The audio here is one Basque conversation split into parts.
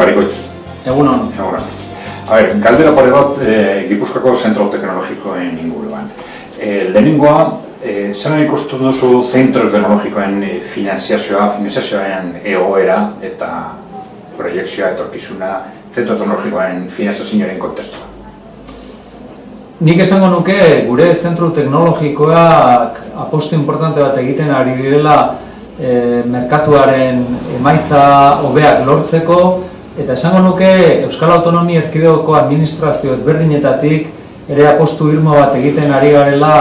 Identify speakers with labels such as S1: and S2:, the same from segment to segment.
S1: Garikoitz.
S2: Egunon.
S1: A ver, galdera pare bat Gipuzkoako zentro teknologikoen inguruan. Lehenengoa, zelan ikusten duzu zentro teknologikoen finanziazioaren egoera eta proiekzioa etorkizuna zentro teknologikoen finanziazioaren kontestua?
S2: Nik esango nuke gure zentro teknologikoak apostu importante bat egiten ari direla merkatuaren emaitza hobeak lortzeko, eta esango nuke Euskal Autonomia Erkidegoko administrazio ezberdinetatik ere apostu irmo bat egiten ari garela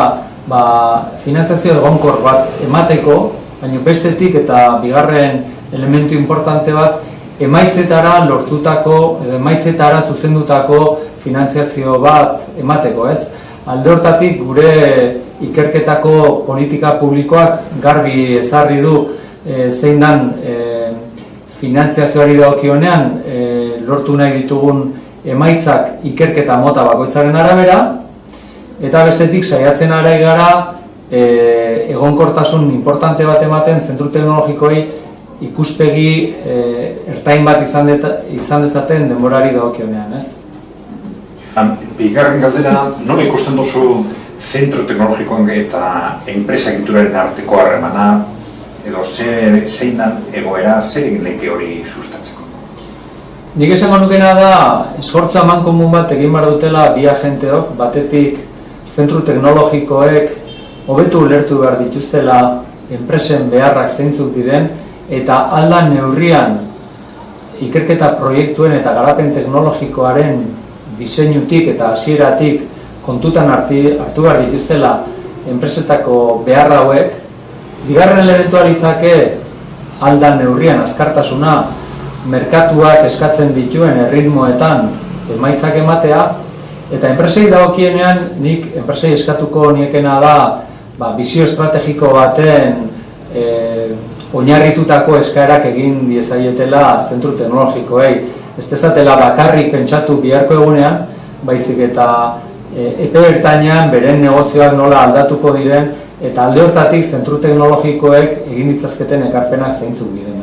S2: finantzazio egonkor bat emateko, baina bestetik eta bigarren elementu importante bat emaitzetara lortutako, emaitzetara zuzendutako finanziazio bat emateko, ez? Alde hortatik gure ikerketako politika publikoak garbi ezarri du zein dan finanziazioari dagokionean lortu nahi ditugun emaitzak ikerketa mota bakoitzaren arabera, eta bestetik saiatzen ari gara egonkortasun importante bat ematen zentru teknologikoei ikuspegi ertain bat izan dezaten denborari dagokionean, ez?
S1: Bigarren galdera, nola ikusten duzu zentro teknologikoen eta enpresa egituraren arteko harremana, edo zein dan egoera, zer egin leke hori sustatzeko?
S2: Nik esango nukena da, esfortzu amankomun bat egin behar dutela bi agenteok, batetik zentru teknologikoek hobetu ulertu behar dituztela enpresen beharrak zeintzuk diren, eta aldan neurrian ikerketa proiektuen eta garapen teknologikoaren diseinutik eta hasieratik kontutan hartu behar dituztela enpresetako behar hauek. Bigarren elementua litzake aldan neurrian azkartasuna merkatuak eskatzen dituen erritmoetan emaitzak ematea, eta enpresei dagokienean nik enpresei eskatuko niekena da bizio estrategiko baten oinarritutako eskaerak egin diezaietela zentru teknologikoei. Ez dezatela bakarrik pentsatu biharko egunean, baizik eta epe ertainean beren negozioak nola aldatuko diren, eta alde hortatik zentru teknologikoek egin ditzazketen ekarpenak zeintzuk diren.